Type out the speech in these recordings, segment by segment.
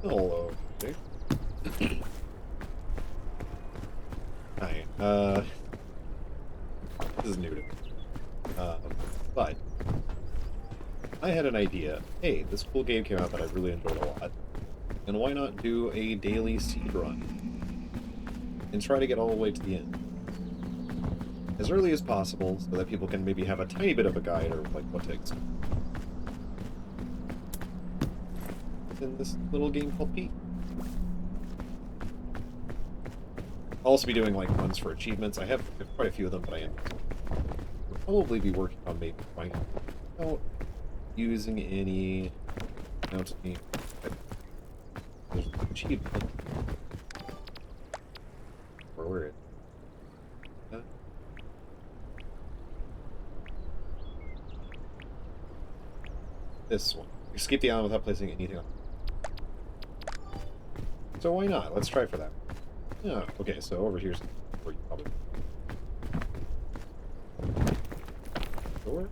Hello. Jake. Hi. This is new to me. Um, but I had an idea. Hey, this cool game came out that I really enjoyed a lot. And why not do a daily seed run and try to get all the way to the end as early as possible so that people can maybe have a tiny bit of a guide or like what to expect in this little game called Pete. I'll also be doing like runs for achievements. I have quite a few of them, but I am will probably be working on maybe finding out using any any there's an achievement or where it this one. Escape the island without placing anything on. So why not? Let's try for that. Yeah, okay, so over here's where you probably door.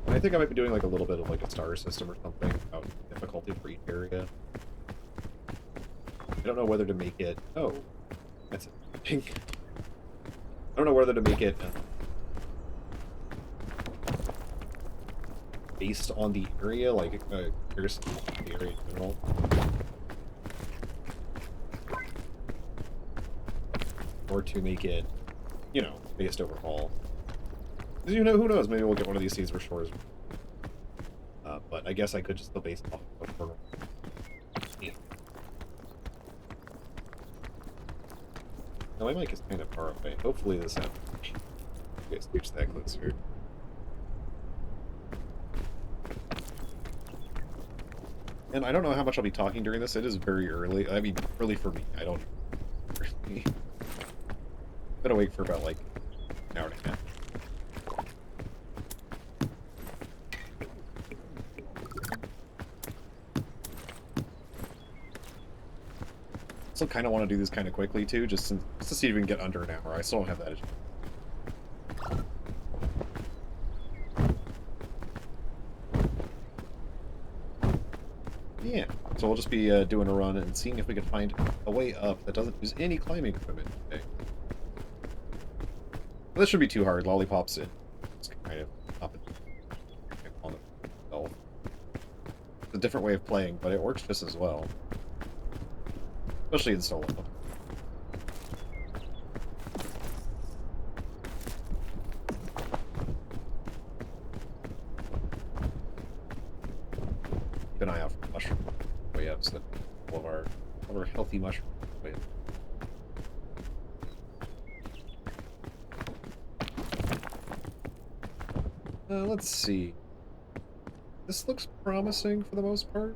I think I might be doing like a little bit of like a star system or something about difficulty for each area. I don't know whether to make it. Oh, that's it. Pink. I don't know whether to make it based on the area, like comparison to the area in general. Or to make it, you know, based overall. You know, who knows? Maybe we'll get one of these seeds for shores. But I guess I could just still base it off of yeah. Now my mic is kind of far away. Hopefully this happens. Okay, scooch that closer. And I don't know how much I'll be talking during this. It is very early. I mean, early for me. I don't really. Been awake for about like an hour and a half. Still kind of want to do this kind of quickly too, just to see if we can get under an hour. I still don't have that. Yeah, so we'll just be doing a run and seeing if we can find a way up that doesn't use any climbing equipment. Okay. Well, this should be too hard. Lollipops in. It's kind of up on itself. It's a different way of playing, but it works just as well. Especially in solo. Keep an eye out for mushroom way up so that all of our healthy mushrooms way up. Let's see. This looks promising for the most part.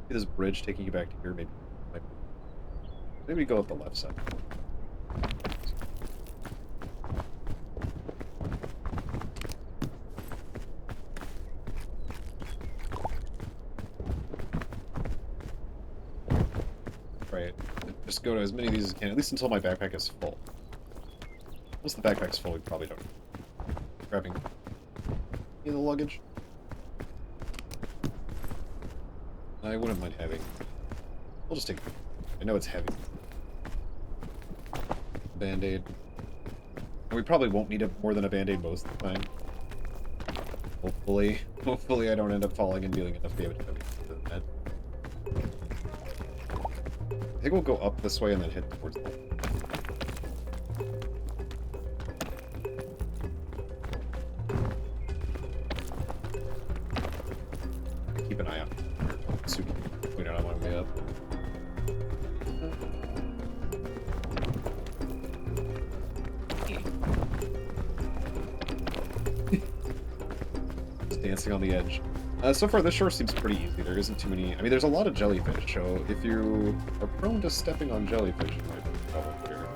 This bridge taking you back to here, maybe go up the left side. Right. Just go to as many of these as I can, at least until my backpack is full. Once the backpack's full, we probably don't. Grabbing in the luggage. I wouldn't mind having. We'll just take. I know it's heavy. Band-aid. We probably won't need more than a band-aid most of the time. Hopefully I don't end up falling and dealing enough damage to that. I think we'll go up this way and then head towards the keep an eye out. Super point out on my way up. Just dancing on the edge. So far, this shore seems pretty easy. There isn't too many. I mean, there's a lot of jellyfish, so if you are prone to stepping on jellyfish, you might be trouble here.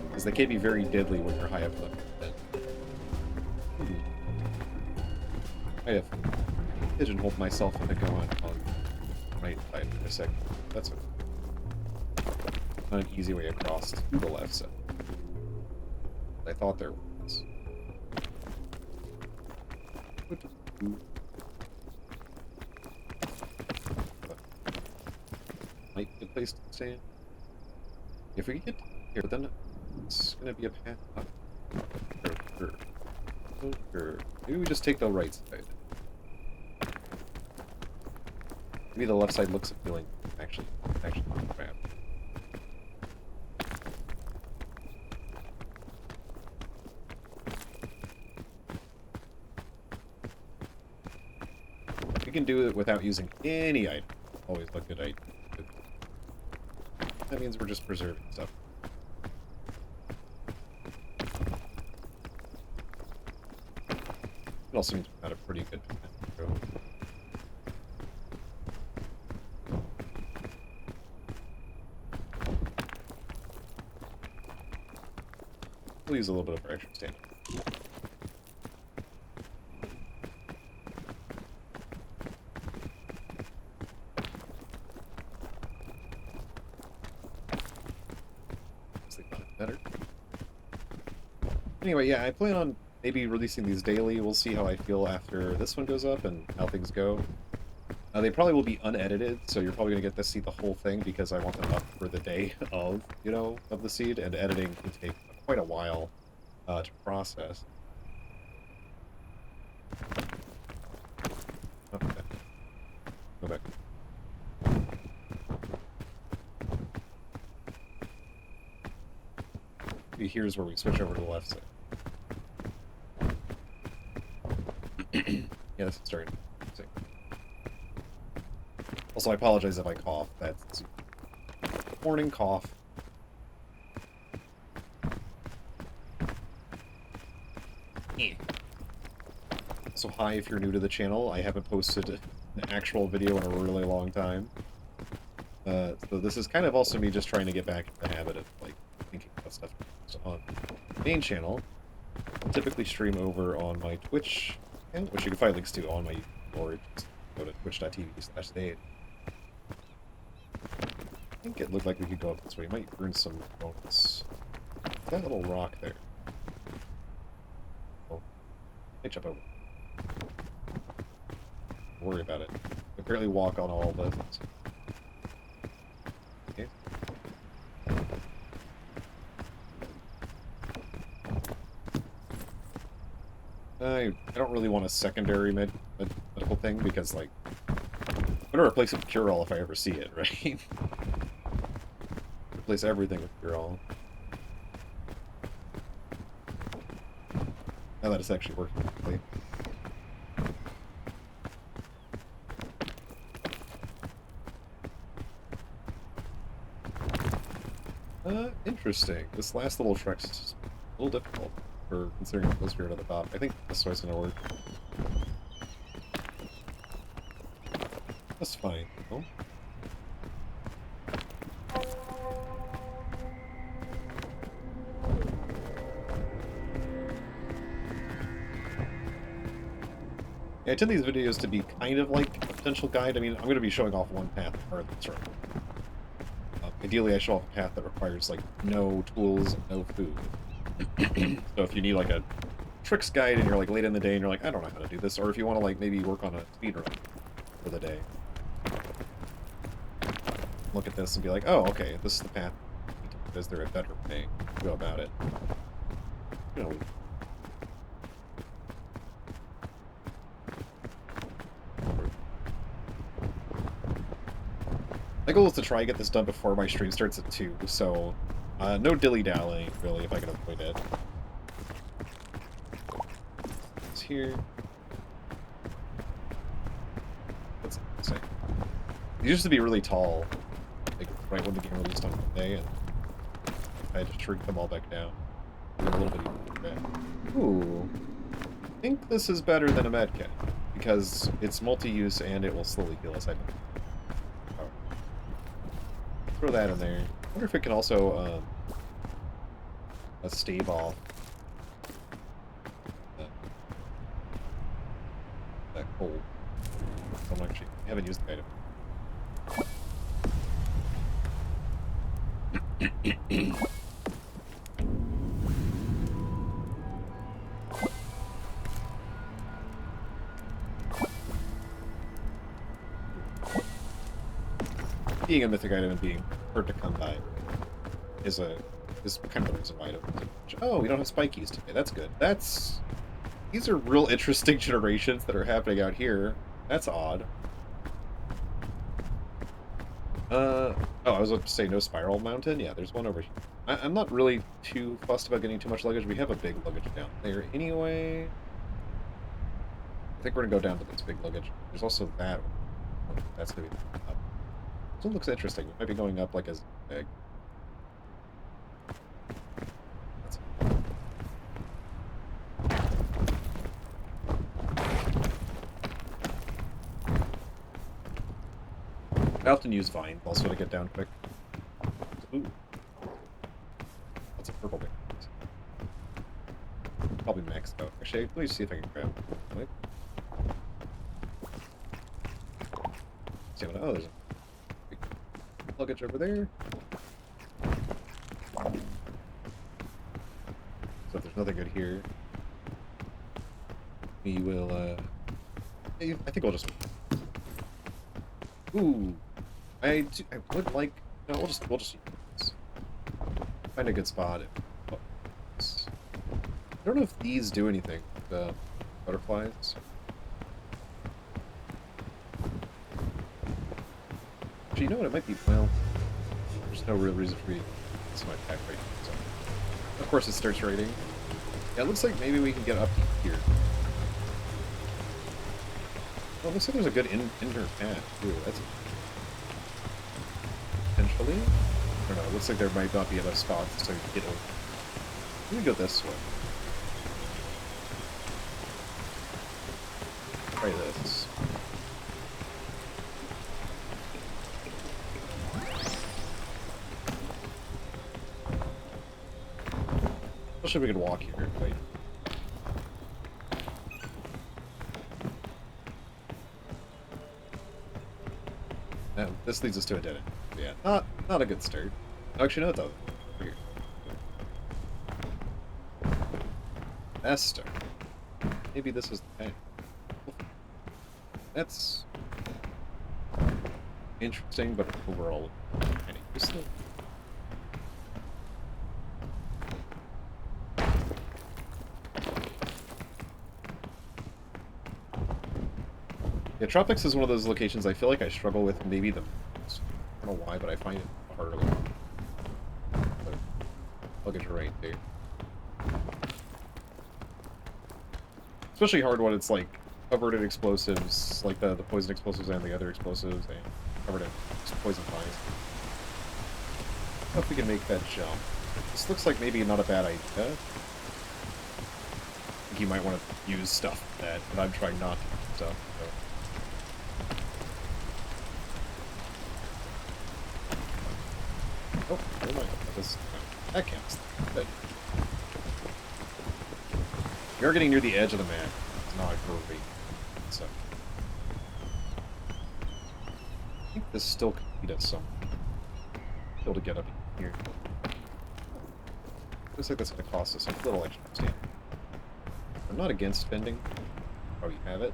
Because they can be very deadly when you're high up in the head. I have pigeonholed myself into going on right side for a second. That's an easy way across to the left side. I thought there was. might be a place to stand. If we get here, then it's gonna be a path up. Sure. Sure. Maybe we just take the right side. Maybe the left side looks appealing. Actually, crap. We can do it without using any item. Always a good idea. That means we're just preserving stuff. It also means we've got a pretty good path to go. We'll use a little bit of our extra stamina. Better. Anyway, yeah, I plan on maybe releasing these daily. We'll see how I feel after this one goes up and how things go. They probably will be unedited, so you're probably going to get to see the whole thing because I want them up for the day of, of the seed, and editing can take quite a while to process. Okay. Go back. Here's where we switch over to the left side. Yeah, this is starting to sing. Also, I apologize if I cough. That's morning cough. So hi if you're new to the channel. I haven't posted an actual video in a really long time. So this is kind of also me just trying to get back in the habit of like thinking about stuff on the main channel. I typically stream over on my Twitch, which you can find links to on my YouTube, or just go to twitch.tv/Dade. I think it looked like we could go up this way. We might earn some bonus. That little rock there. Oh, I jump over. Don't worry about it. I barely walk on all this. Okay. I don't really want a secondary medical thing because, like, I'm gonna replace it with cure-all if I ever see it, right? Replace everything with cure-all. Now that it's actually working correctly. Interesting. This last little Shrek's just a little difficult for considering the spirit at the top. I think this way's gonna work. That's fine. Oh. Yeah, I tend these videos to be kind of like a potential guide. I mean, I'm going to be showing off one path part of this room. Ideally, I show off a path that requires, like, no tools, no food. So if you need, like, a tricks guide and you're, like, late in the day and you're like, I don't know how to do this, or if you want to, like, maybe work on a speedrun for the day. Look at this and be like, oh, okay, this is the path. Is there a better way to go about it? You know, my goal is to try and get this done before my stream starts at 2, so no dilly-dallying, really, if I can avoid it. It's here. What's it say? These used to be really tall, like right when the game released on Monday, and I had to shrink them all back down. A little bit easier. Ooh. I think this is better than a medkit, because it's multi-use and it will slowly heal us, I think. Throw that in there. I wonder if it can also stave off that cold. I haven't used the item. being a mythic item and being hard to come by is kind of the reason why I don't use it. Oh, we don't have spikies today. That's good. These are real interesting generations that are happening out here. That's odd. Oh, I was about to say no spiral mountain. Yeah, there's one over here. I'm not really too fussed about getting too much luggage. We have a big luggage down there anyway. I think we're gonna go down to this big luggage. There's also that one. That's gonna be up. So it looks interesting. We might be going up like a zigzag. I often use vines also to get down quick. Ooh. That's a purple thing. Probably maxed out. Actually, let me see if I can grab it. Wait. See what? Oh, there's a big luggage over there. So if there's nothing good here, we will. I think we'll just. Ooh, I would like. No, we'll just use this. Find a good spot. I don't know if these do anything. The butterflies. Actually, you know what? It might be. Well, there's no real reason for me. It's my pack right now. So. Of course, it starts raining. Yeah, it looks like maybe we can get up to here. Oh, it looks like there's a good inner path too. That's potentially. I don't know. It looks like there might not be enough spots to get over. Let me go this way. Try this. Especially if we could walk here. Wait. This leads us to a dead end. Yeah, not a good start. Actually, no, though. Here. Best start. Maybe this is the path. That's interesting, but overall kind of useless. Yeah, Tropics is one of those locations I feel like I struggle with maybe the most. I don't know why, but I find it harder. But luggage right there. Especially hard when it's like covered in explosives, like the poison explosives and the other explosives, and covered in poison flies. I don't know if we can make that jump. This looks like maybe not a bad idea. I think you might want to use stuff like that, but I'm trying not to use stuff. So. Oh, never mind. That counts. But you're getting near the edge of the map. It's not great. So I think this still could lead us somewhere. Be able to get up here. Looks like that's going to cost us a little extra stamina. I'm not against spending. Oh, you have it.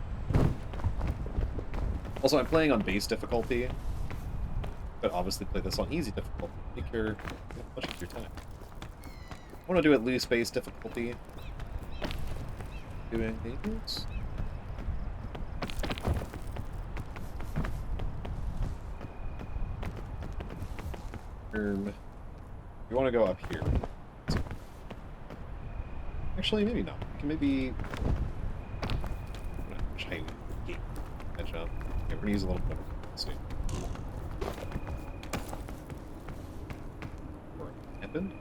Also, I'm playing on base difficulty, but obviously play this on easy difficulty. Take your much of your time. I want to do at least base difficulty. Doing things. We want to go up here. Actually, maybe not. We can maybe. Try that jump. Okay, we're gonna use a little bit. Let's see. What happened?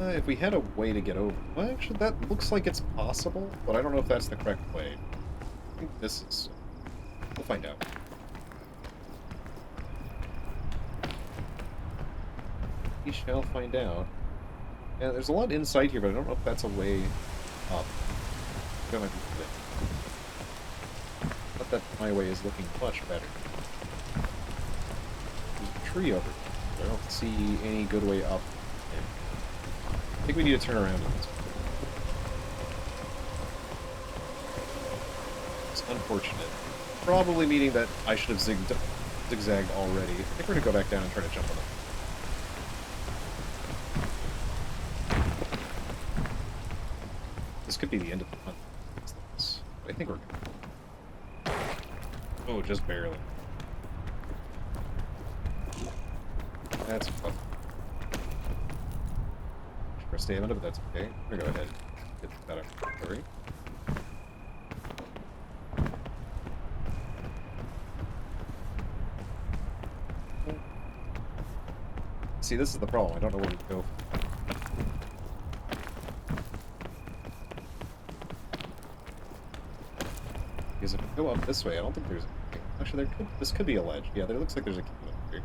If we had a way to get over. Well, actually, that looks like it's possible, but I don't know if that's the correct way. I think this is. We'll find out. We shall find out. Yeah, there's a lot inside here, but I don't know if that's a way up. That might be good. Not that my way is looking much better. There's a tree over here. I don't see any good way up. I think we need to turn around. unfortunate. Probably meaning that I should have zigzagged already. I think we're gonna go back down and try to jump on them. This could be the end of the hunt. I think we're good. Oh, just barely. That's tough. For stamina, but that's okay. We're gonna go ahead and get that up. Sorry. See, this is the problem. I don't know where to go. Because if we go up this way, I don't think there's... Actually, this could be a ledge. Yeah, there looks like there's a cave up here.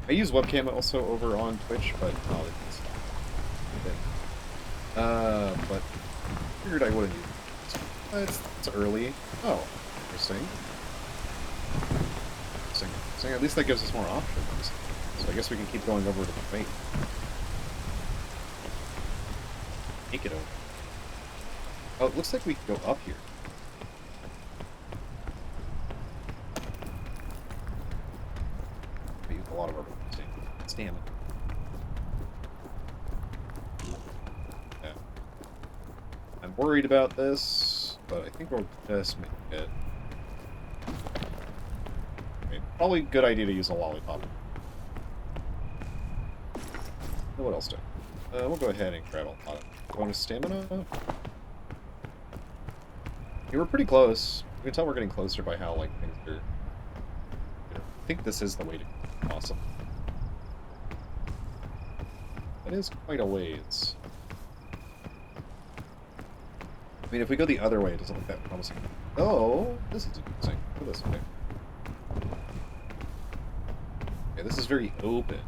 I use webcam also over on Twitch, but it's but figured I wouldn't use it. It's early. Oh, interesting. So at least that gives us more options. So I guess we can keep going over to the right. Take it over. Oh, it looks like we can go up here. We use a lot of our stamina. Yeah. I'm worried about this, but I think we'll just make it. Okay, probably a good idea to use a lollipop. What else do? We'll go ahead and grab a lot of bonus stamina. Yeah, we're pretty close. You can tell we're getting closer by how, like, things are... I think this is the way to go. Awesome. That is quite a ways. I mean, if we go the other way, it doesn't look that promising. Oh, this is interesting. Go this way. Okay, this is very open.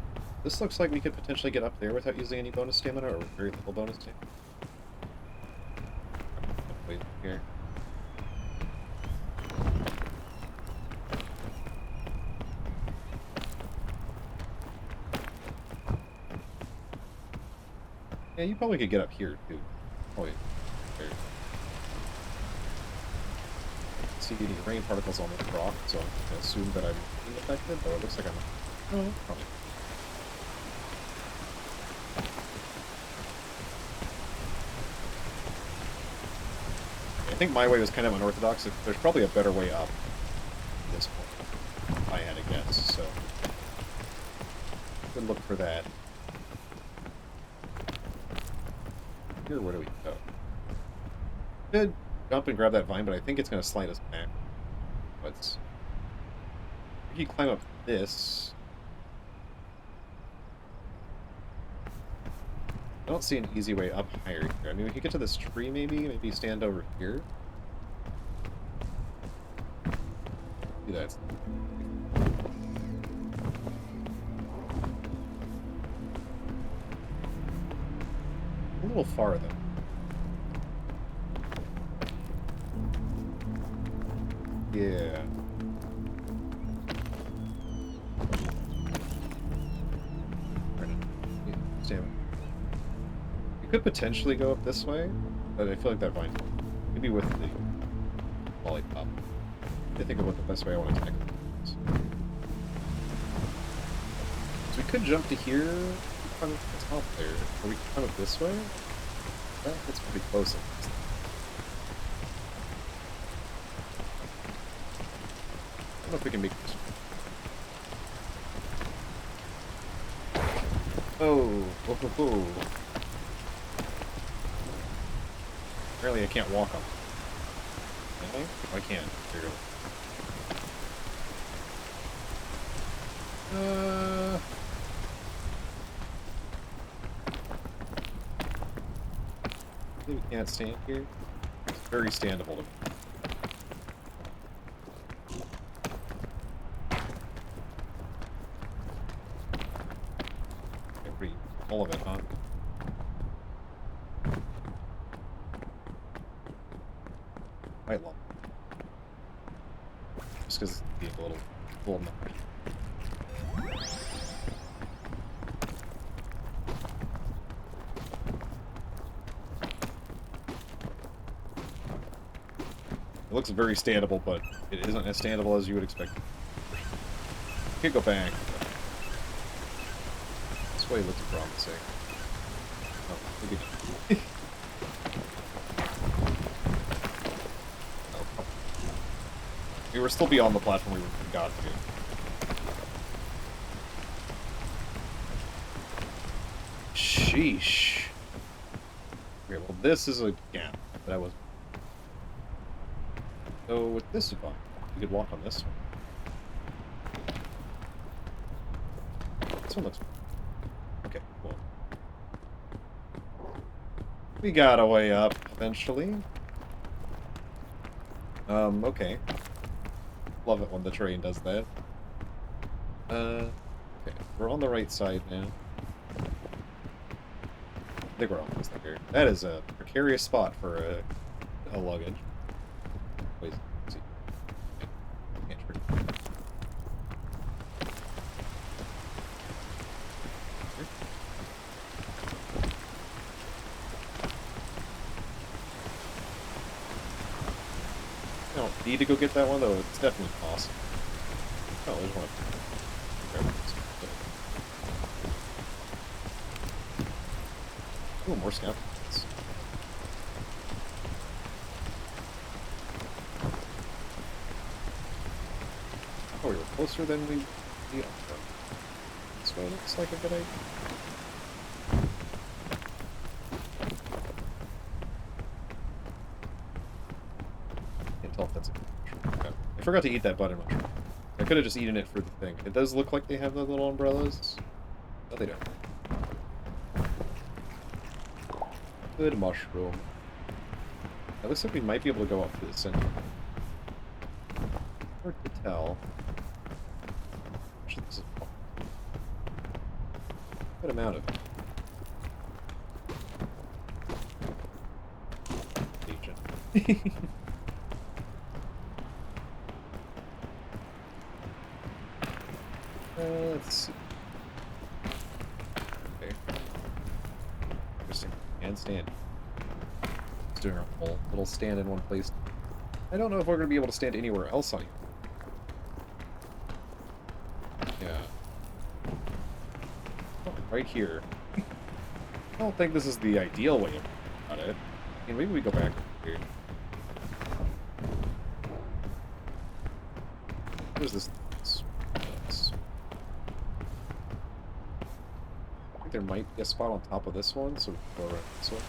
This looks like we could potentially get up there without using any bonus stamina, or very little bonus stamina. Wait here. Yeah, you probably could get up here, too. Oh, wait. There. See any rain particles on the rock, so I'm going to assume that I'm being affected, though it looks like I'm... Oh, probably. I think my way was kind of unorthodox. There's probably a better way up at this point, if I had to guess, so... Good look for that. Here, where do we go? Could jump and grab that vine, but I think it's going to slide us back. But if you climb up this... I don't see an easy way up higher here. I mean, we could get to this tree, maybe stand over here. Do that. A little far, though. Yeah. Stamina. You could potentially go up this way, but I feel like that vine. Maybe with the lollipop. I think of what the best way I want to tackle this. So we could jump to here. It's out there. Or we can climb up this way. That's pretty close. I don't know if we can make this. Oh, oh. Apparently I can't walk on. Can I? Oh, I can. There you go. I think we can't stand here. It's very standable to me. All of it, huh? Quite long. Just because it's being a little much. It looks very standable, but it isn't as standable as you would expect. Could go back. This way looks promising. Oh, maybe not. Oh, we were still beyond the platform we got to. Sheesh. Okay, well, this is a gap that I was. So with this one, you could walk on this one. This one looks. Okay, cool. We got a way up eventually. Okay. Love it when the train does that. Okay, we're on the right side now. I think we're almost there. That is a precarious spot for a luggage. Wait, let's see. Can't trick. I don't need to go get that one, though. It's definitely possible. Oh, there's one. Ooh, more scout points. Oh, we were closer than we are. This way looks like a good idea. Can't tell if that's a good mushroom. Okay. I forgot to eat that button mushroom. I could have just eaten it for the thing. It does look like they have the little umbrellas. No, they don't. Good mushroom. It looks like we might be able to go up to the center. Hard to tell. Actually, this is a good amount of it. Agent. Let's see. Okay. Interesting. Handstand. Just doing our whole little stand in one place. I don't know if we're going to be able to stand anywhere else on here. Yeah. Oh, right here. I don't think this is the ideal way of about it. I mean, maybe we go back here. What is this? I think there might be a spot on top of this one, so we can go around this way.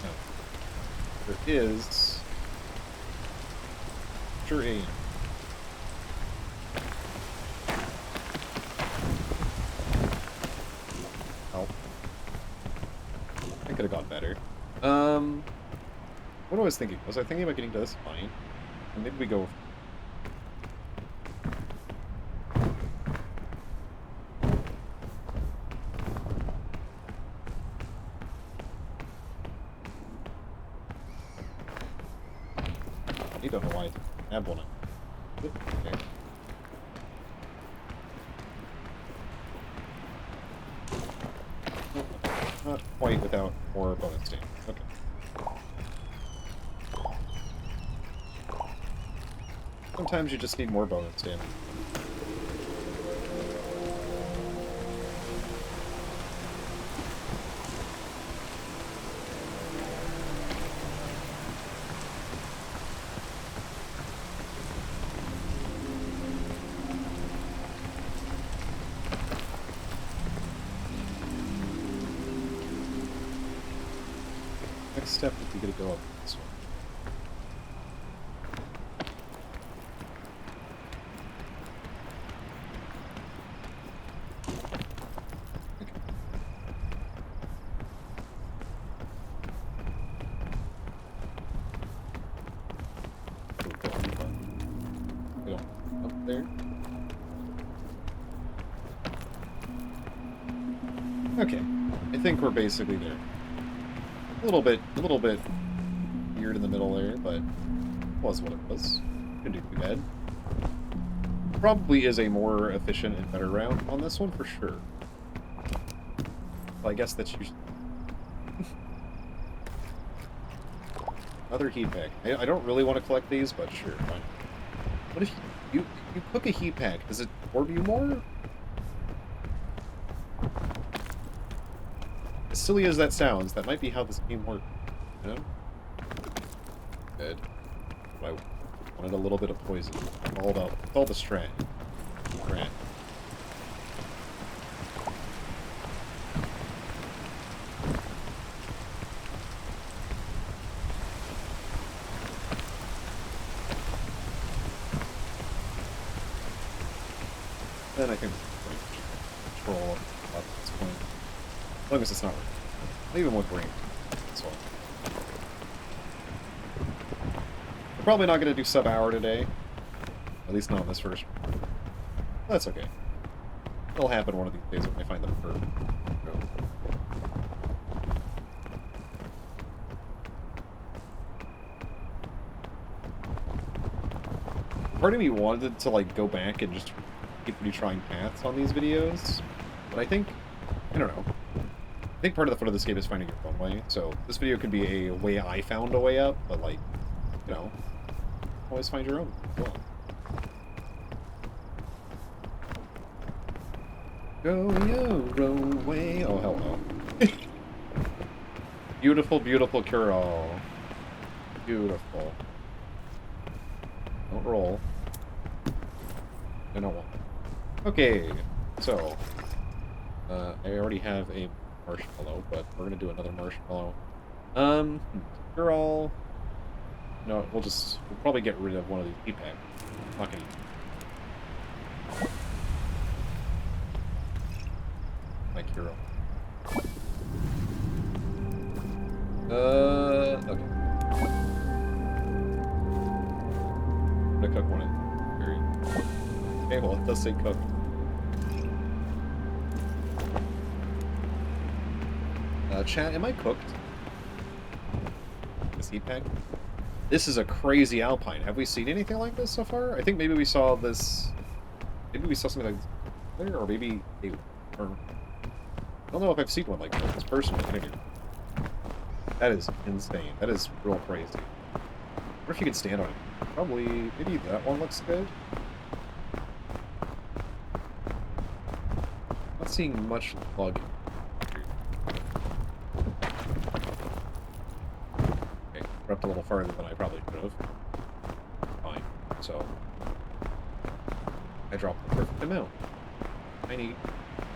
No. There is. Sure, A. Oh. I could have gone better. What I was thinking? Was I thinking about getting to this line? And maybe we go. I don't know why I have one. Okay. Not quite without more bonus damage. Okay. Sometimes you just need more bonus damage. Next step would be to go up this one. Go up there. Okay, I think we're basically there. A little bit weird in the middle there, but it was what it was. Couldn't do too bad. probably is a more efficient and better route on this one for sure. Well, I guess that's usually another heat pack. I don't really want to collect these, but sure, fine. What if you cook a heat pack? Does it orb you more? As silly as that sounds, that might be how this game works. You know? Good. I wanted a little bit of poison. All the strat. Then I think control up at this point. As long as it's not even with rain. So we're probably not going to do sub-hour today. At least not on this first. That's okay. It'll happen one of these days when I find the perfect. Part of me wanted to like go back and just keep retrying paths on these videos, but I don't know. I think part of the fun of this game is finding your own way. So this video could be a way I found a way up, but like, you know, always find your own. Go your own way. Oh, hello. Beautiful, beautiful cure-all. Beautiful. Don't roll. I don't want. Okay, so I already have a marshmallow, but we're gonna do another marshmallow. You're all. No, we'll probably get rid of one of these heat packs. Not gonna. My hero. Okay. I'm gonna cook one in. Okay, well, it does say cook. Chat, am I cooked? This heat pack? This is a crazy alpine. Have we seen anything like this so far? I think maybe we saw this... Maybe we saw something like this there, or maybe... I don't know if I've seen one like this personally. That is insane. That is real crazy. I wonder if you can stand on it. Probably... Maybe that one looks good. Not seeing much lugging. Okay, crept a little farther than I probably could have. Fine. So I dropped the perfect amount. Tiny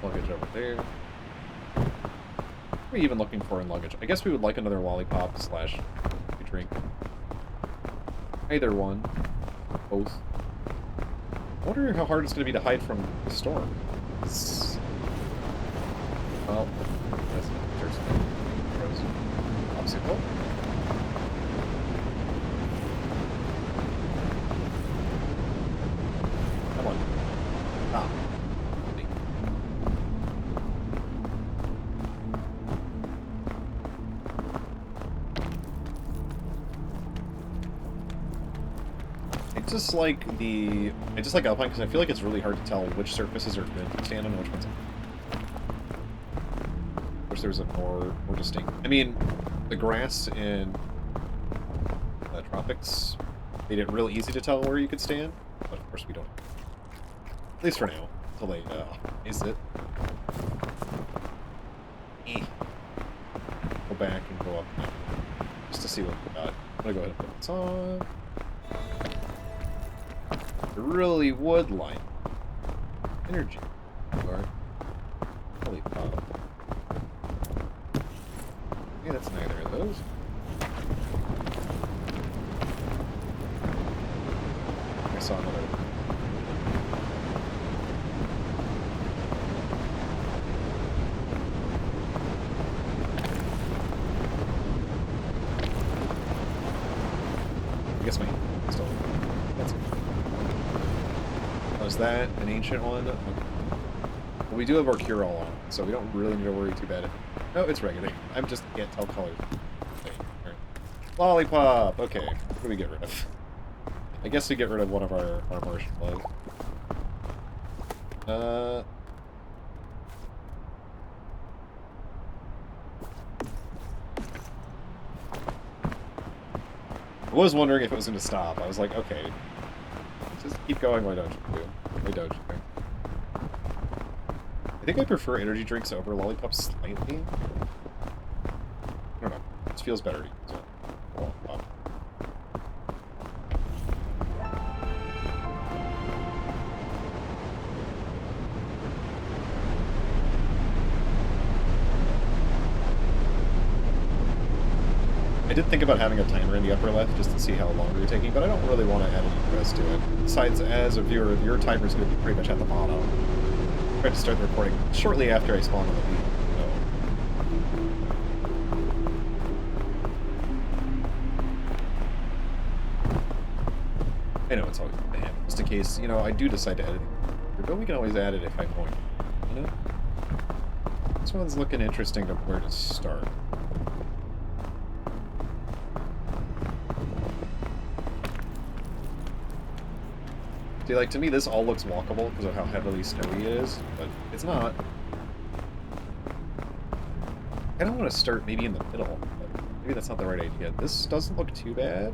luggage over there. What are we even looking for in luggage? I guess we would like another lollipop slash drink. Either one. Both. I wonder how hard it's going to be to hide from the storm. Well, that's interesting. Obstacle. Come on. Stop. I just like Alpine because I feel like it's really hard to tell which surfaces are good to stand on and which ones aren't. Wish there was a more distinct. I mean, the grass in the tropics made it real easy to tell where you could stand, but of course we don't. At least for now, until they is it. Go back and go up now, just to see what we got. I'm gonna go ahead and put this on. I really would like energy or holy pop. Yeah, that's neither of those. I saw another. I guess my still. That's it. Was that an ancient one? Okay. Well, we do have our cure-all on, so we don't really need to worry too bad. No, it's regular. I just can't tell colors. Okay. Right. Lollipop! Okay, what do we get rid of? I guess we get rid of one of our marshmallows. Uh... I was wondering if it was going to stop. I was like, okay, just keep going. Why don't you? Why don't you? I think I prefer energy drinks over lollipops slightly. I don't know. This feels better to use a lollipop. I did think about having a timer in the upper left just to see how long we were taking, but I don't really want to add any stress to it. Besides, as a viewer, your timer is going to be pretty much at the bottom. I tried to start the recording shortly after I spawned on the beat. I know it's always going to happen, just in case, you know, I do decide to edit it. But we can always add it if I'm going to, you know? This one's looking interesting to where to start. See, like, to me, this all looks walkable because of how heavily snowy it is, but it's not. I don't want to start maybe in the middle, but maybe that's not the right idea. This doesn't look too bad.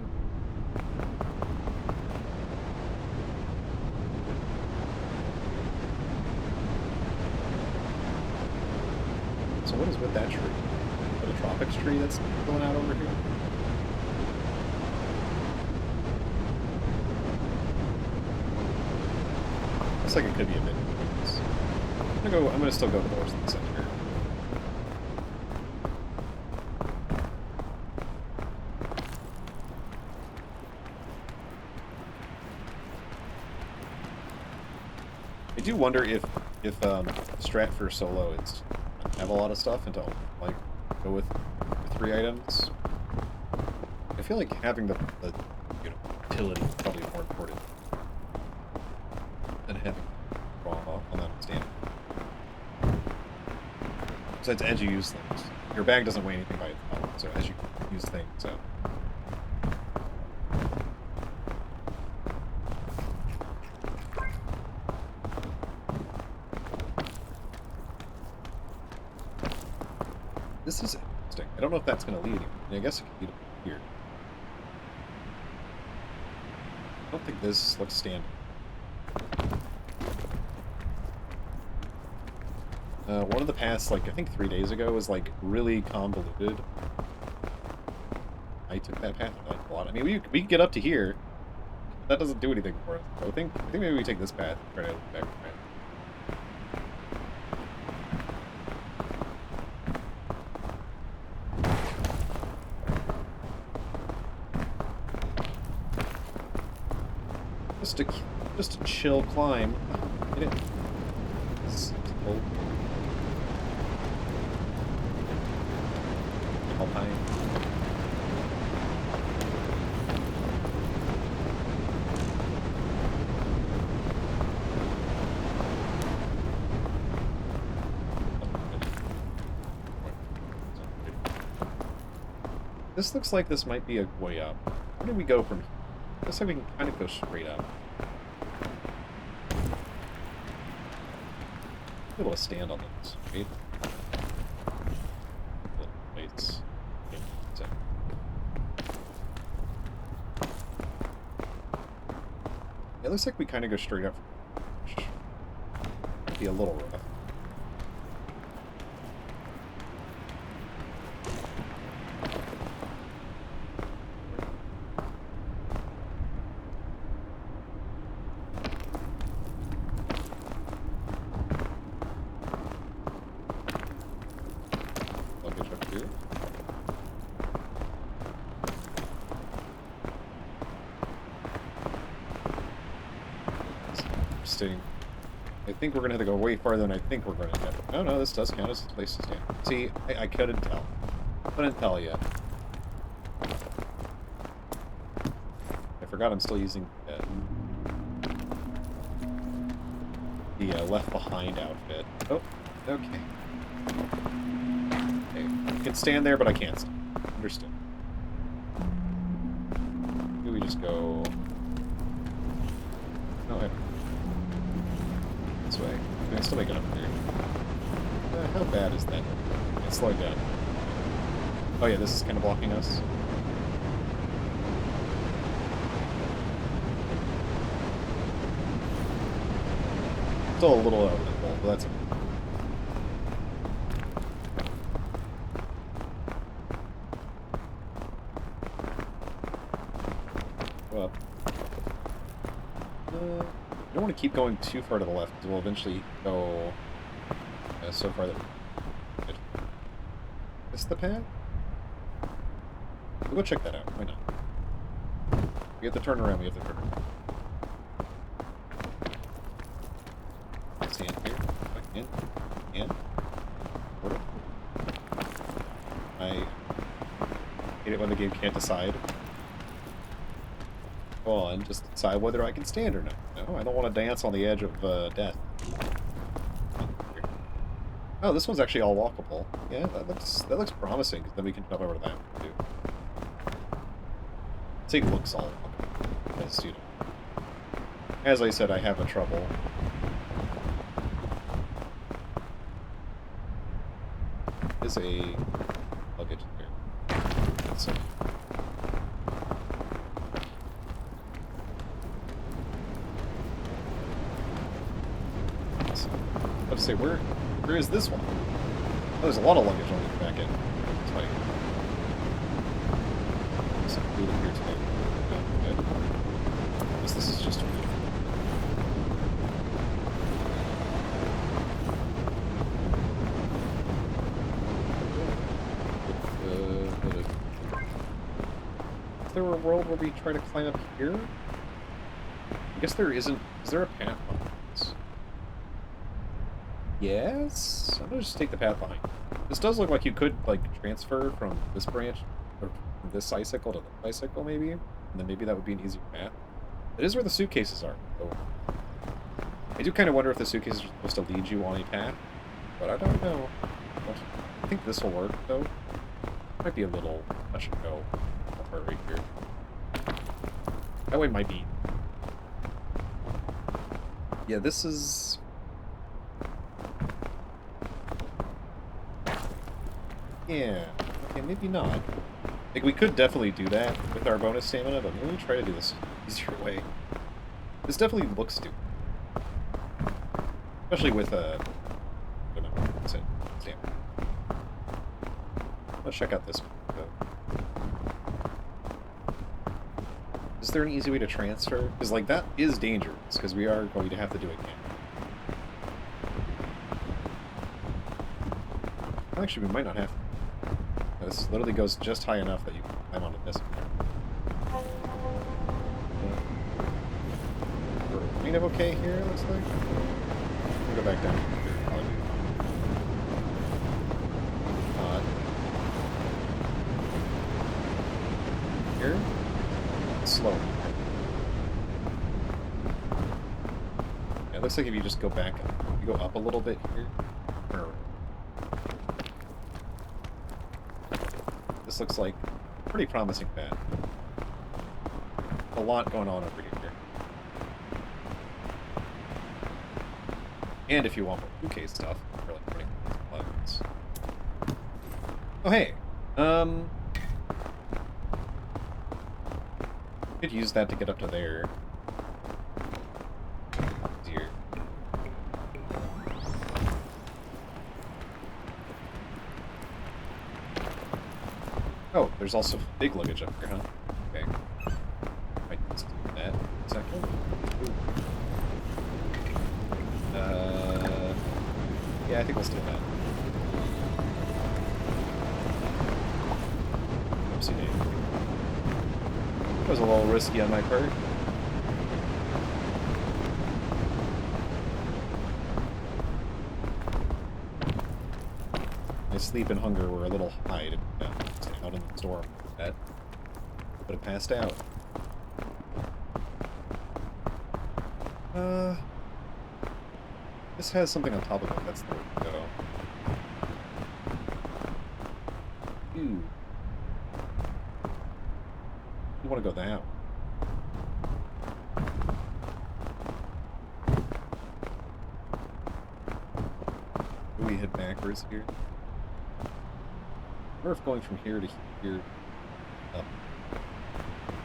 So what is with that tree? Is it a tropics tree that's going out over here? Looks like it could be a bit. I'm gonna still go to the horse in the center. I do wonder if strat for solo is have a lot of stuff and don't like go with 3 items. I feel like having the you know, utility is probably more important than having raw on that stand. Besides, as you use things, your bag doesn't weigh anything by itself. So as you use things, so. This is interesting. I don't know if that's going to lead anywhere. I guess it could lead here. I don't think this looks standard. One of the paths, like, I think 3 days ago, was, like, really convoluted. I took that path, I like a lot. I mean, we can get up to here. That doesn't do anything for us. So I think maybe we take this path and try to look back. Just a chill climb. Get it? Simple. Alpine. This looks like this might be a way up. Where do we go from here? Looks like we can kind of go straight up. I'm able to stand on this, right? Weights. It looks like we kind of go straight up. Might be a little rough. I think we're going to have to go way farther than I think we're going to get. Oh no, this does count as a place to stand. See, I couldn't tell. Couldn't tell yet. I forgot I'm still using the Left Behind outfit. Oh, okay. Okay, I can stand there, but I can't stand. Understood. Maybe we just go... No, I don't. This way. can still make it up here. How bad is that? It's slowing down. Oh yeah, this is kind of blocking us. Still a little out of control, but that's okay. Well, you don't want to keep going too far to the left, because we'll eventually go so far that we miss the path? We'll go check that out. Why not? We have to turn around. We have to turn around. Stand here. In. I hate it when the game can't decide. Go on, just decide whether I can stand or not. No, I don't want to dance on the edge of death. Oh, this one's actually all walkable. Yeah, that looks promising, because then we can jump over to that one, too. I'd say it looks all walkable, because, you know, as I said, I have a trouble. Is a luggage here. That's it. Let's say, where is this one? Oh, there's a lot of luggage on the back end. That's funny. There's some food in here today. Yeah, good. I guess this is just food. Is there a world where we try to climb up here? I guess there isn't. Is there a path on this? Yes? I'm gonna just take the path line. This does look like you could, like, transfer from this branch, or from this bicycle to the bicycle, maybe? And then maybe that would be an easier path. It is where the suitcases are, so... I do kind of wonder if the suitcases are supposed to lead you on a path, but I don't know. I think this will work, though. Might be a little touch and go. Right here. That way might be. Yeah, this is... Yeah. Okay, maybe not. Like, we could definitely do that with our bonus stamina, but maybe try to do this easier way. This definitely looks stupid. Especially with, I don't know, stamina. Let's check out this one, though. Is there an easy way to transfer? Because, like, that is dangerous, because we are going to have to do it again. Actually, we might not have to. This literally goes just high enough that you can climb onto this. We're kind of okay here, it looks like. We'll go back down here. Here? Slow. Yeah, it looks like if you just go back, you go up a little bit here. This looks like a pretty promising path. A lot going on over here. And if you want more suitcase stuff, for like putting buttons. Oh hey, could use that to get up to there. Easier. Oh, there's also big luggage up here, huh? Okay. Might just do that in a second. Yeah, I think let's do that. Oopsie daisy. That was a little risky on my part. My sleep and hunger were a little high to stay out in the storm. That would have passed out. This has something on top of it. That's the way to go. Ooh. You want to go that way. Do we head backwards here? Or if going from here to here up.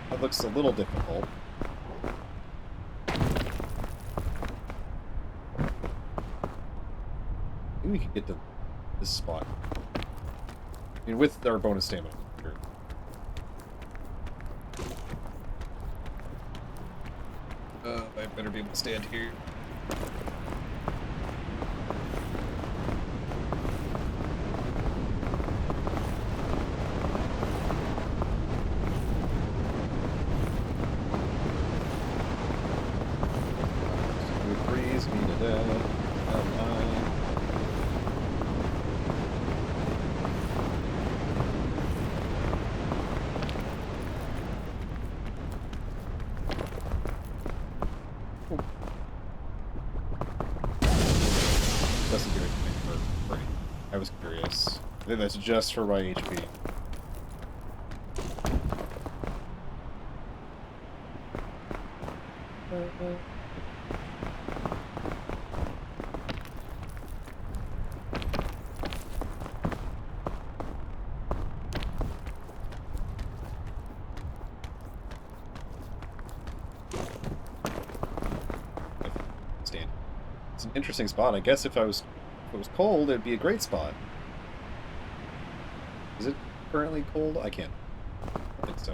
That looks a little difficult. Maybe we could get to this spot. I mean, with our bonus stamina. Sure. I better be able to stand here. Freeze me to death. Come on. Doesn't do anything for free. I was curious. I think that's just for my HP. Stand. It's an interesting spot. I guess if it was cold, it'd be a great spot. Is it currently cold? I can't. I don't think so.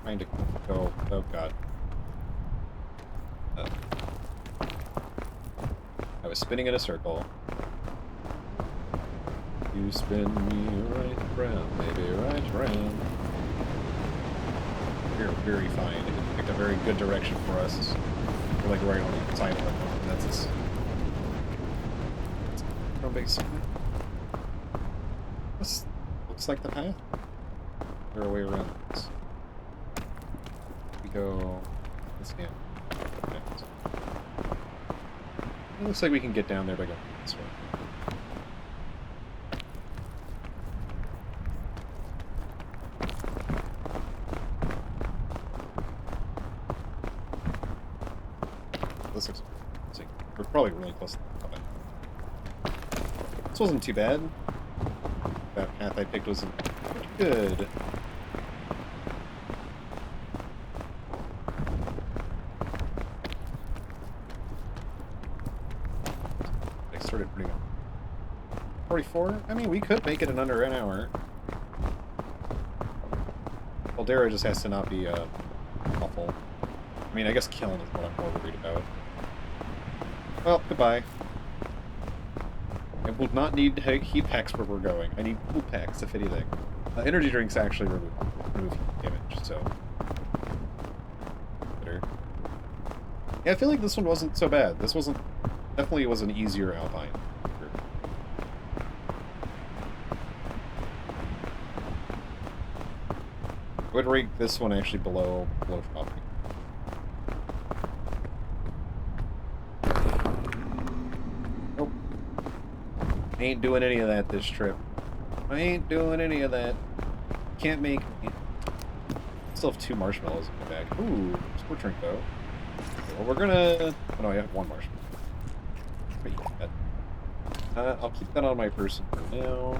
Trying to go. Oh god. I was spinning in a circle. You spin me right round, baby, right round. We're very fine. It picked a very good direction for us. We're like right on the side of it. That's its no big spot. This looks like the path. Is there a way around this? We go. Let's scan. It looks like we can get down there by going this way. This looks. Let's see. We're probably really close to the top. This wasn't too bad. That path I picked was pretty good. I started pretty much. 44? I mean, we could make it in under an hour. Caldera just has to not be awful. I mean, I guess killing is what I'm more worried about. Well, goodbye. I will not need heat packs where we're going. I need cool packs, if anything. Energy drinks actually remove heat damage, so... better. Yeah, I feel like this one wasn't so bad. This wasn't... definitely was an easier Alpine. Sure. I would rank this one actually below Tropic. I ain't doing any of that this trip. I ain't doing any of that. Can't make me. Still have 2 marshmallows in my bag. Ooh, sport drink though. Okay, well, we're gonna. Oh no, I have 1 marshmallow. I'll keep that on my person for now.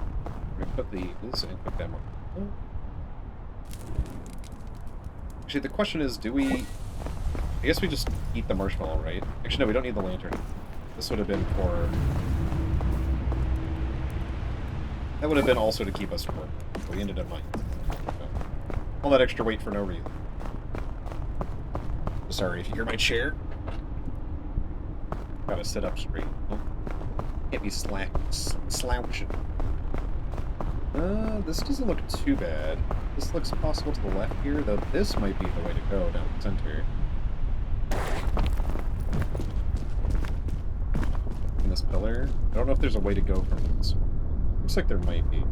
We're gonna put these and put them on. Actually, the question is, do we? I guess we just eat the marshmallow, right? Actually, no, we don't need the lantern. This would have been for. That would have been also to keep us warm. We ended up not. All that extra weight for no reason. Sorry if you hear my chair. Gotta sit up straight. Can't be slouching. This doesn't look too bad. This looks possible to the left here, though this might be the way to go down the center. In this pillar. I don't know if there's a way to go from this. Looks like there might be.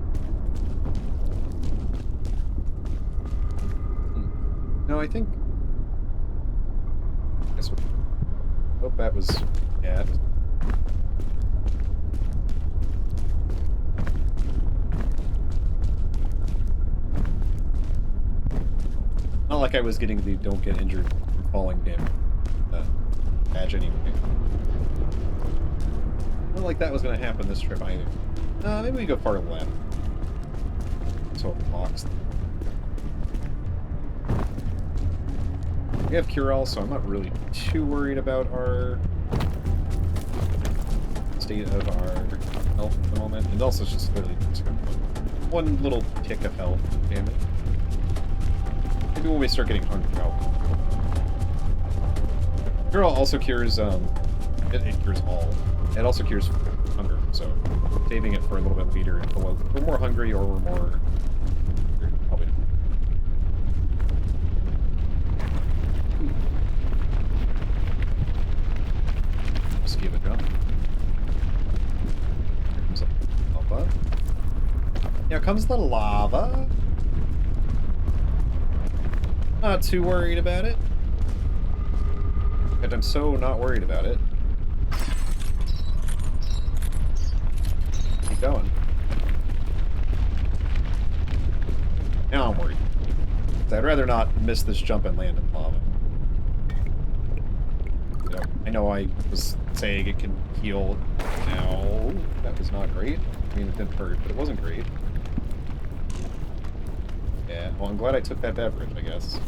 No, I think. I guess. Oh, that was. Yeah. It was... Not like I was getting the "don't get injured from falling" damn badge anyway. Oh, Not like that was going to happen this trip either. Maybe we go far left. So box. We have Curel, so I'm not really too worried about our state of our health at the moment. And also it's just literally just one little tick of health damage. Maybe when we start getting hungry out. Curel also cures, it cures all. It also cures hunger, so saving it for a little bit later until we're more hungry or we're more... Probably not. Just give it a jump. Here comes the lava. Here comes the lava. Not too worried about it. In fact, I'm so not worried about it. Keep going. Now I'm worried. I'd rather not miss this jump and land in lava. You know, I know I was saying it can heal now. That was not great. I mean, it didn't hurt, but it wasn't great. Yeah, well, I'm glad I took that beverage, I guess.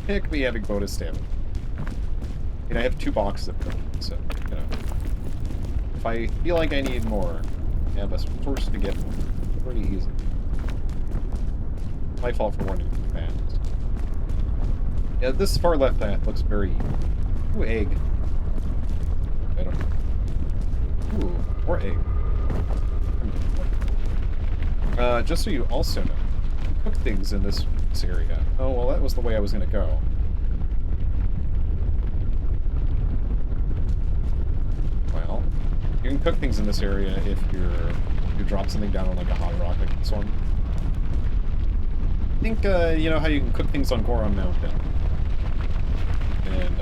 Heck me having bonus stamina. I mean, I have 2 boxes of them, so, you know. If I feel like I need more, I have a source to get more. Pretty easy. My fault for wanting to be fast. Yeah, this far left path looks very... Ooh, egg. I don't know. Ooh, more egg. Just so you also know, cook things in this area. Oh, well, that was the way I was going to go. Well, you can cook things in this area if you drop something down on like a hot rock like this one. I think, you know how you can cook things on Goron Mountain. And,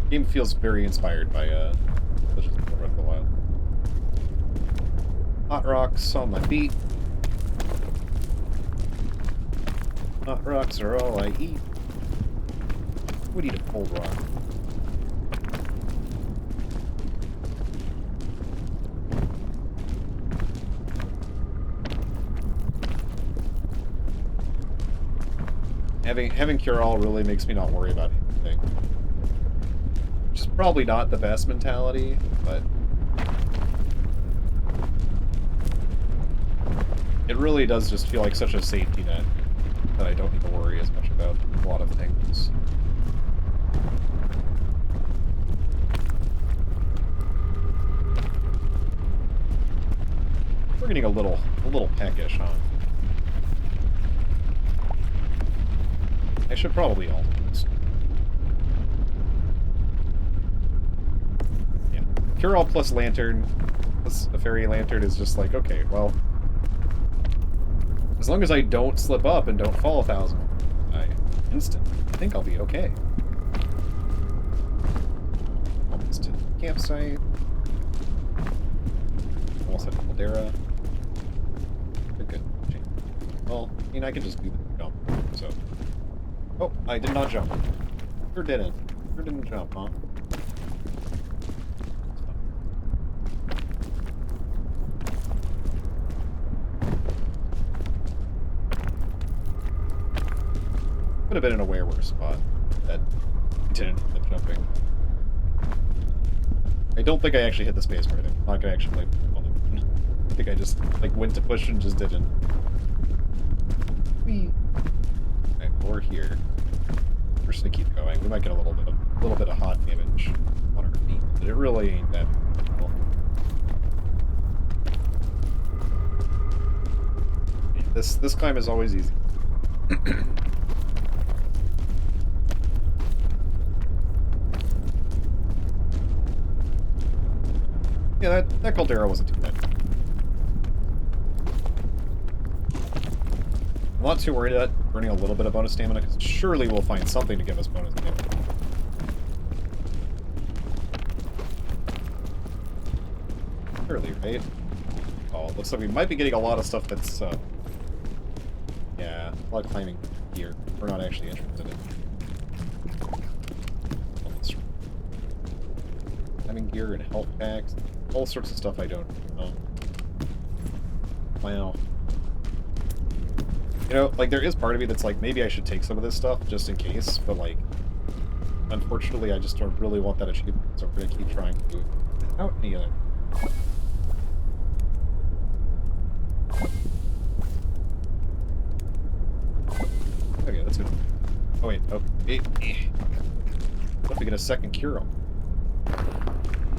game feels very inspired by, Breath of the Wild. Hot rocks on my feet. Hot rocks are all I eat. Would eat a cold rock. Having cure-all really makes me not worry about anything. Which is probably not the best mentality, but... it really does just feel like such a safety net that I don't need to worry as much about a lot of things. We're getting a little peckish, huh? I should probably alter this. Yeah. Cure-all plus lantern, plus a fairy lantern is just like, okay, well... as long as I don't slip up and don't fall 1,000, I think I'll be okay. Almost to the campsite. Almost at Caldera. Good. Well, I mean, I can just do the jump, so... Oh, I did not jump. Sure didn't. Sure didn't jump, huh? Could have been in a way worse spot that didn't end up jumping. I don't think I actually hit the space bar there. I'm not gonna actually play. I think I just like went to push and just didn't. Whee. Alright, we're here. We're just gonna keep going. We might get a little bit of hot damage on our feet, but it really ain't that cool. This climb is always easy. Yeah, that Caldera wasn't too bad. I'm not too worried about burning a little bit of bonus stamina, because surely we'll find something to give us bonus stamina. Surely, right? Oh, looks like we might be getting a lot of stuff that's, yeah, a lot of climbing gear. We're not actually interested in having gear and health packs, all sorts of stuff I don't know. Wow. You know, like, there is part of me that's like, maybe I should take some of this stuff just in case, but, like, unfortunately, I just don't really want that achievement, so we're gonna keep trying to do it without any other. Okay, that's good. Oh, wait, okay. What if we get a second cure?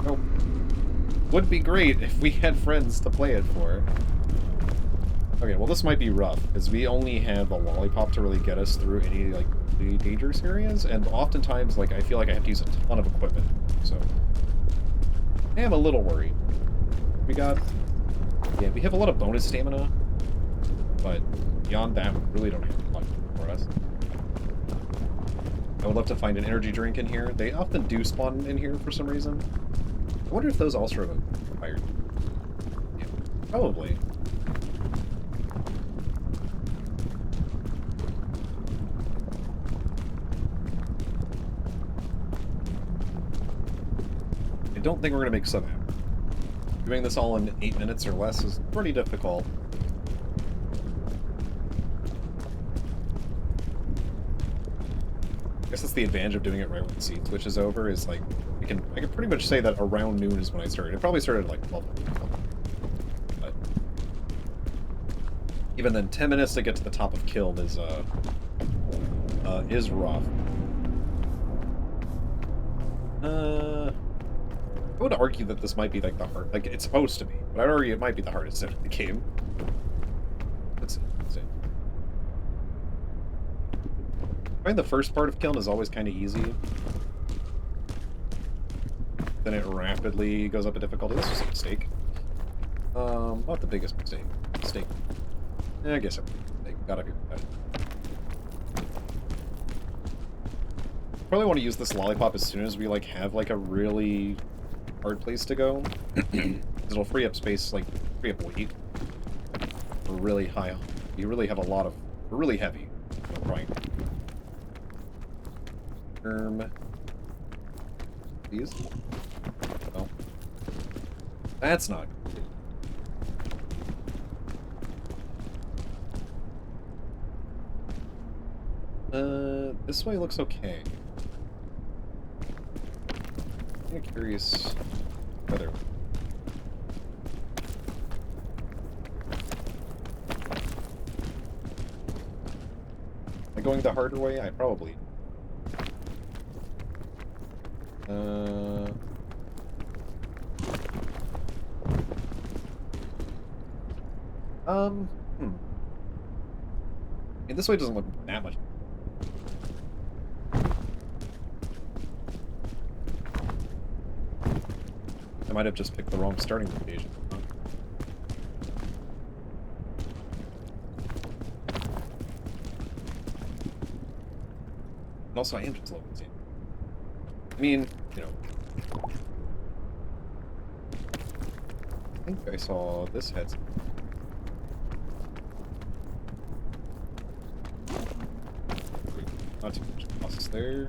Nope. Would be great if we had friends to play it for. Okay, well this might be rough, because we only have a lollipop to really get us through any, like, really dangerous areas, and oftentimes, like, I feel like I have to use a ton of equipment, so... I am a little worried. We got... Yeah, we have a lot of bonus stamina, but beyond that, we really don't have much for us. I would love to find an energy drink in here. They often do spawn in here for some reason. I wonder if those also are expired. Yeah, probably. I don't think we're going to make sub happen. Doing this all in 8 minutes or less is pretty difficult. I guess that's the advantage of doing it right when the seed switches over, is like, I can pretty much say that around noon is when I started. It probably started at like 12. But even then, 10 minutes to get to the top of Kiln is rough. I would argue that this might be like the hard, like it's supposed to be, but I'd argue it might be the hardest in the game. Let's see. I find the first part of Kiln is always kind of easy. Then it rapidly goes up in difficulty. This was a mistake. Not the biggest mistake. I guess it was a mistake. Got up here. Probably want to use this lollipop as soon as we like have like a really hard place to go. It'll free up space, like free up weight. We're really high. We really have a lot of. We're really heavy. Right. These? Oh. That's not good. This way looks okay. I'm kind of curious whether... Am I going the harder way? I probably... I mean, this way doesn't look that much. I might have just picked the wrong starting location. And also, I am just low. I mean, you know. I think I saw this head. Not too much costs there.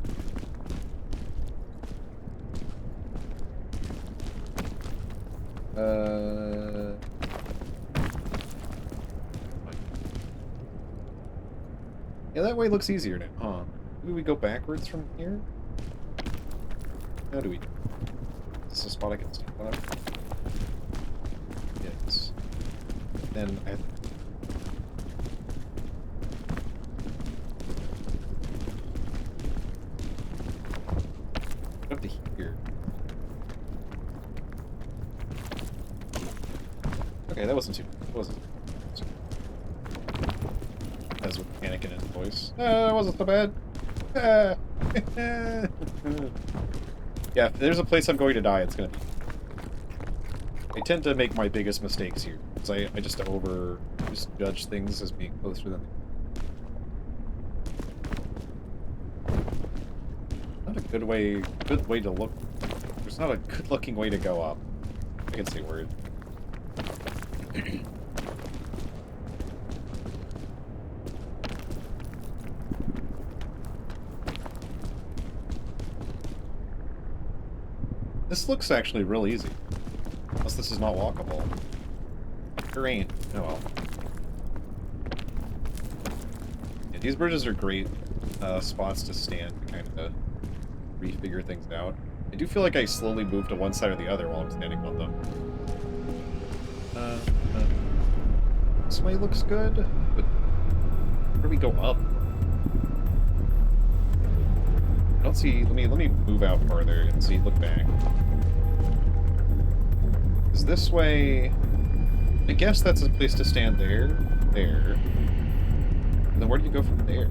Yeah, that way looks easier now, huh? Maybe we go backwards from here? How do we do? Is this a spot I can stand on? Yes. Then I... Up to here. Okay, that wasn't too... That wasn't... As with Anakin in his voice. That wasn't so bad. Yeah, if there's a place I'm going to die, it's gonna be... I tend to make my biggest mistakes here, because I just judge things as being closer than... Not a good way to look... There's not a good-looking way to go up. I can say word. This looks actually real easy. Unless this is not walkable. There ain't. Oh well. Yeah, these bridges are great spots to stand to kind of refigure things out. I do feel like I slowly move to one side or the other while I'm standing on them. This way looks good, but where do we go up? I don't see. Let me move out farther and see. Look back. Is this way? I guess that's a place to stand there. There. And then where do you go from there?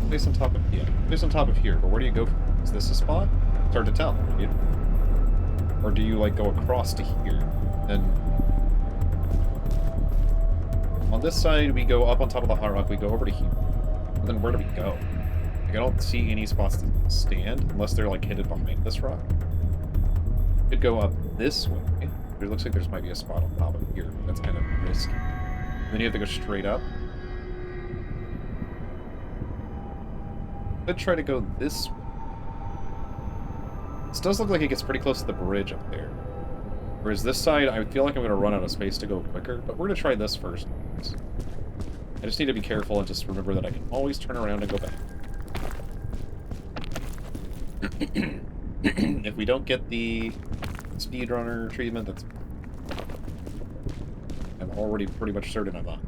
Place on top of place on top of here. But where do you go from? Is this a spot? It's hard to tell, right? Or do you like go across to here? And on this side we go up on top of the hot rock. We go over to here. And then where do we go? Like, I don't see any spots to stand unless they're like hidden behind this rock. Could go up this way. It looks like there's might be a spot on top of here. That's kind of risky. And then you have to go straight up. Could try to go this way. This does look like it gets pretty close to the bridge up there. Whereas this side, I feel like I'm going to run out of space to go quicker, but we're going to try this first. I just need to be careful and just remember that I can always turn around and go back. If we don't get the speedrunner treatment, that's... I'm already pretty much certain I'm not.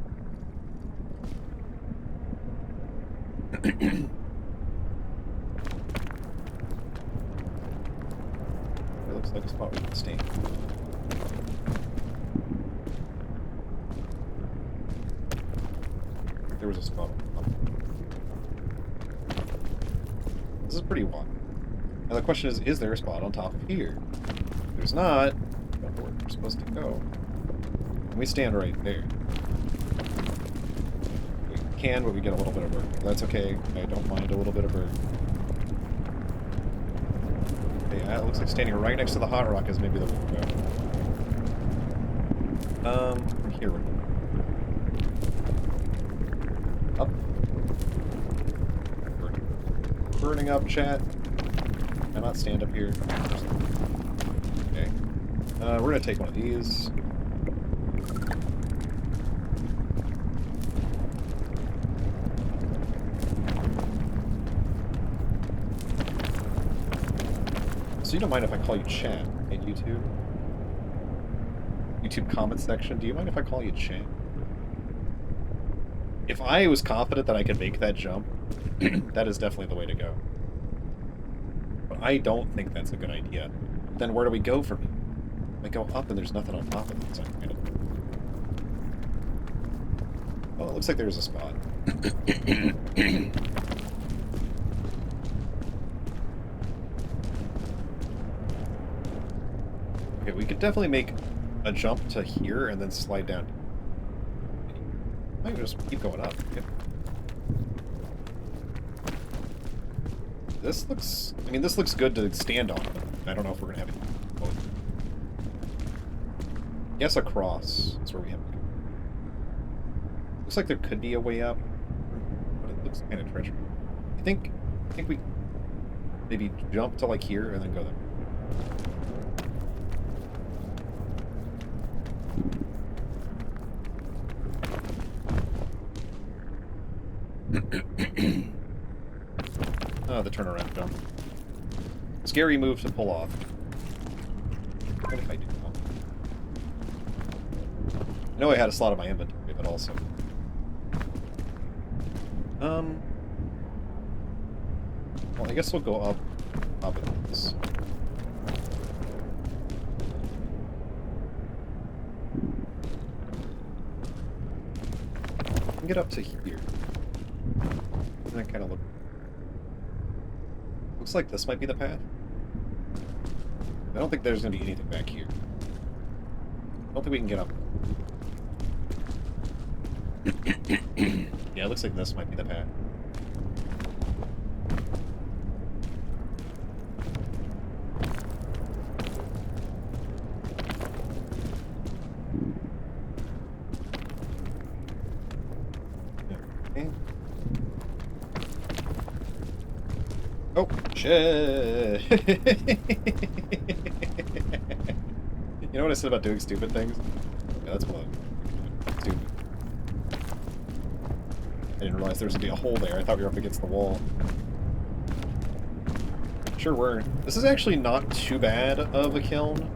It looks like a spot we can stand. There was a spot. This is pretty wide. Now the question is there a spot on top of here? If there's not, I don't know where we're supposed to go. And we stand right there. We can, but we get a little bit of burn. That's okay. I don't mind a little bit of burn. Okay, it looks like standing right next to the hot rock is maybe the way to go. Here we go. Up. Burning up, chat. Can I not stand up here? Okay. We're gonna take one of these. So you don't mind if I call you chat in YouTube? YouTube comment section, do you mind if I call you chat? If I was confident that I could make that jump, that is definitely the way to go. But I don't think that's a good idea. Then where do we go from here? I go up and there's nothing on top of it, so I'm kind of... Well, it looks like there's a spot. Okay, we could definitely make a jump to here and then slide down. I can just keep going up. Okay. This looks... I mean, this looks good to stand on, but I don't know if we're going to have any... Yes, across is where we have to go. Looks like there could be a way up, but it looks kind of treacherous. I think we maybe jump to like here and then go there. Oh, the turnaround jump. Scary move to pull off. What if I do now? I know I had a slot in my inventory, but also... Well, I guess we'll go up of this. I can get up to here. And then kind of look... Looks like this might be the path. I don't think there's going to be anything back here. I don't think we can get up. Yeah, it looks like this might be the path. Okay. Oh, shit. You know what I said about doing stupid things? Yeah, that's one. Stupid. I didn't realize there was going to be a hole there. I thought we were up against the wall. Sure were. This is actually not too bad of a kiln.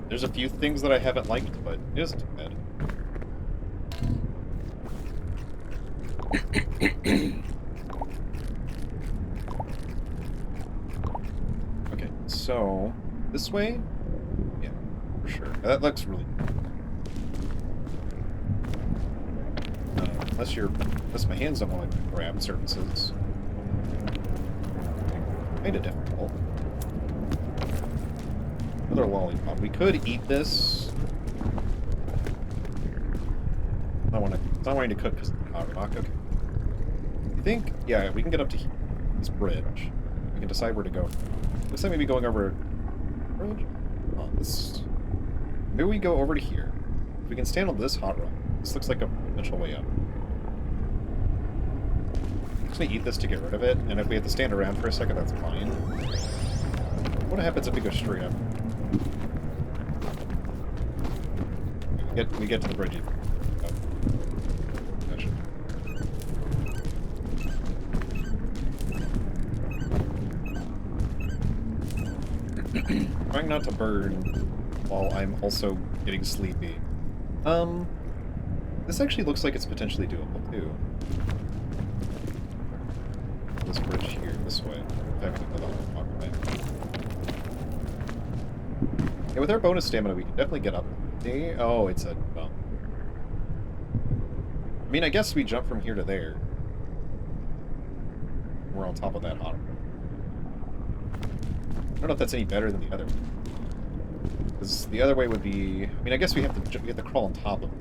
There's a few things that I haven't liked, but it isn't too bad. Okay, so this way? Yeah, for sure. That looks really good. Unless my hands don't want to grab surfaces. Kinda difficult. Another lollipop. We could eat this. It's not wanting to cook because of the hot rock. Okay. I think, yeah, we can get up to this bridge. We can decide where to go. Looks like maybe going over a bridge? Oh, this... Maybe we go over to here. If we can stand on this hot rock. This looks like a potential way up. I'm just gonna eat this to get rid of it, and if we have to stand around for a second, that's fine. What happens if we go straight up? We get to the bridge. Gotcha. Trying not to burn while I'm also getting sleepy. This actually looks like it's potentially doable too. This bridge here, this way. Yeah, with our bonus stamina, we can definitely get up. Oh, it's a bump. I mean, I guess we jump from here to there. We're on top of that hot. I don't know if that's any better than the other one. Because the other way would be... I mean, I guess we have to crawl on top of it.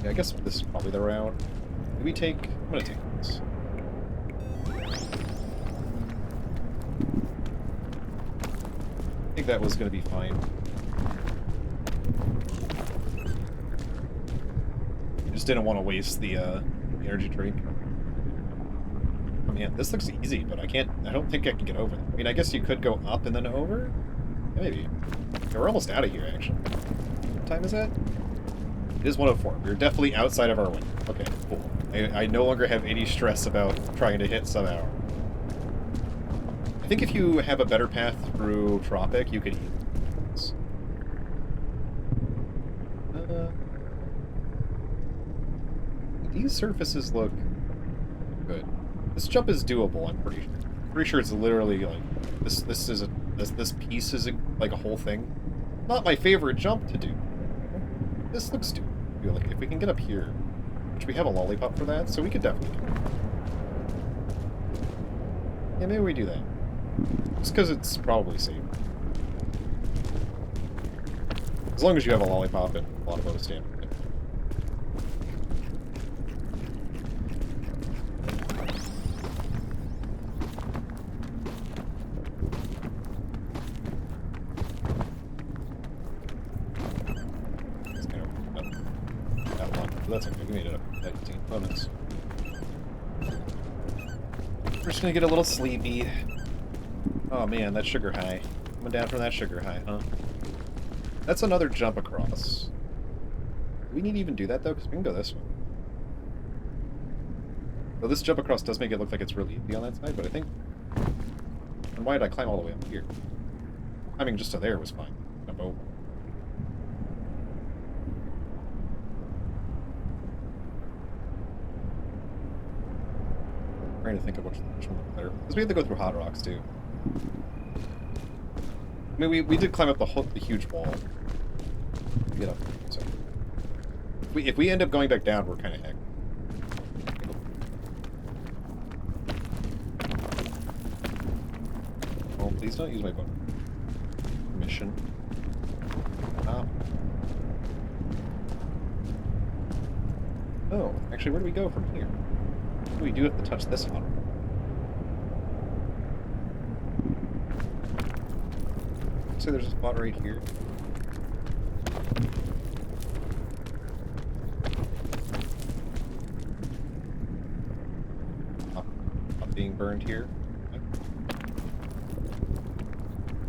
Yeah, I guess this is probably the route. Do we take... I'm gonna take this. I think that was gonna be fine. Just didn't want to waste the energy drink. Oh man, this looks easy, but I don't think I can get over it. I mean, I guess you could go up and then over? Yeah, maybe. Okay, we're almost out of here, actually. What time is it? It is 1:04. We're definitely outside of our window. Okay, cool. I no longer have any stress about trying to hit some hour. I think if you have a better path through Tropic, you could eat this. These surfaces look good. This jump is doable, I'm pretty sure. Pretty sure it's literally like this piece is like a whole thing. Not my favorite jump to do. This looks doable. Like if we can get up here, which we have a lollipop for that, so we could definitely do it. Yeah, maybe we do that. Just because it's probably safe. As long as you have a lollipop and a lot of bonus stamina. That's okay, we made it up at 18 bonus. We're just gonna get a little sleepy. Oh man, that sugar high. Coming down from that sugar high, huh? That's another jump across. Do we need to even do that though? Because we can go this way. So this jump across does make it look like it's really easy on that side, but I think... And why did I climb all the way up here? Climbing just to there was fine. Jump over. Trying to think of which one looks better. Because we had to go through hot rocks too. I mean, we did climb up the huge wall. Get up. So if we end up going back down, we're kind of heck. Oh, please don't use my boat. Mission. Oh, actually, where do we go from here? What do we do have to touch this one? So there's a spot right here. aren't here.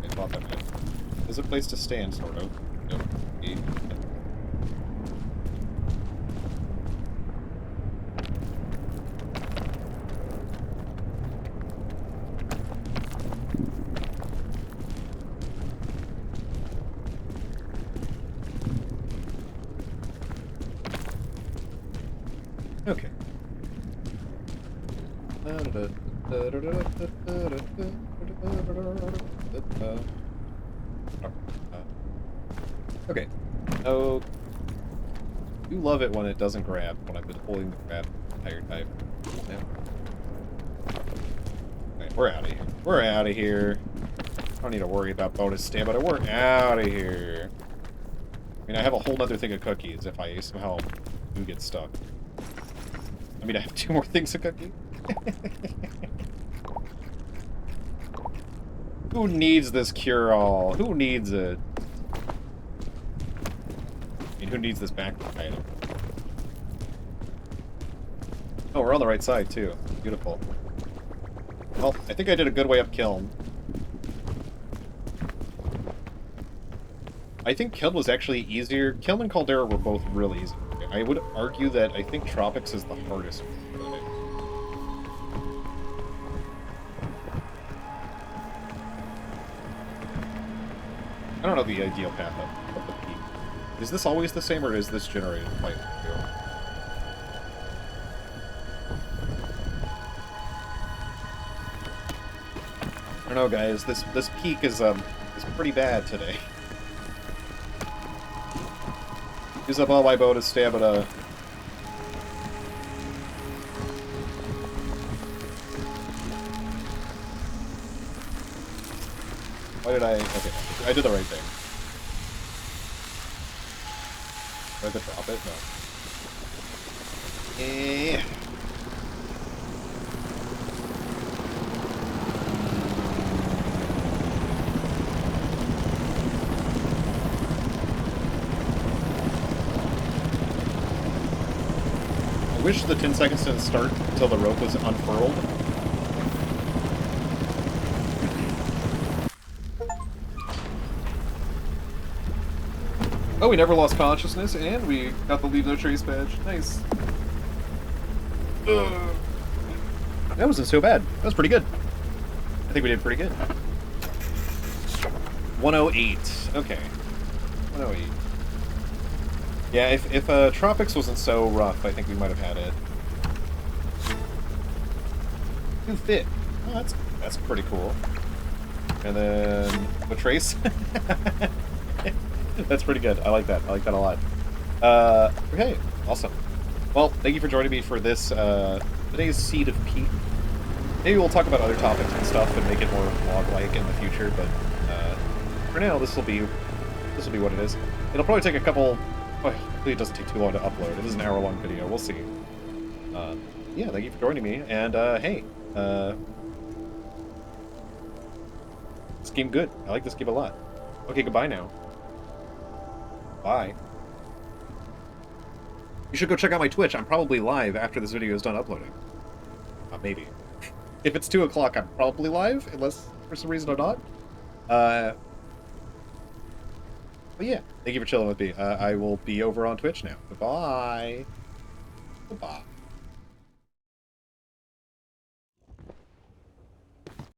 I thought that might. There's a place to stand, sort of. Yep. Okay. Okay. Oh, you love it when it doesn't grab, when I've been holding the grab the entire time. Yeah. Okay, we're out of here. We're out of here. I don't need to worry about bonus stamina. We're out of here. I mean, I have a whole other thing of cookies if I somehow do get stuck. I mean, I have 2 more things of cookie. Who needs this cure-all? Who needs it? I mean, who needs this backpack item? Oh, we're on the right side, too. Beautiful. Well, I think I did a good way up Kiln. I think Kiln was actually easier. Kiln and Caldera were both really easy. I would argue that I think Tropics is the hardest one. I don't know the ideal path of the peak. Is this always the same, or is this generated quite a I don't know, guys. This peak is pretty bad today. Use up all my bonus stamina. Why did I... Okay, I did the right thing. Did I drop it? No. Eh. I wish the 10 seconds didn't start until the rope was unfurled. Oh, we never lost consciousness, and we got the Leave No Trace badge. Nice. That wasn't so bad. That was pretty good. I think we did pretty good. 108. Okay. 108. Yeah, if Tropics wasn't so rough, I think we might have had it. New fit. Oh, that's pretty cool. And then the trace. That's pretty good. I like that. I like that a lot. Okay, awesome. Well, thank you for joining me for this today's Seed of Peak. Maybe we'll talk about other topics and stuff and make it more vlog-like in the future. But for now, this will be what it is. It'll probably take a couple. Oh, hopefully it doesn't take too long to upload. It is an hour-long video. We'll see. Yeah, thank you for joining me. And hey, this game good. I like this game a lot. Okay, goodbye now. Bye. You should go check out my Twitch. I'm probably live after this video is done uploading. Maybe. If it's 2 o'clock, I'm probably live, unless for some reason I'm not. But yeah, thank you for chilling with me. I will be over on Twitch now. Goodbye. Goodbye.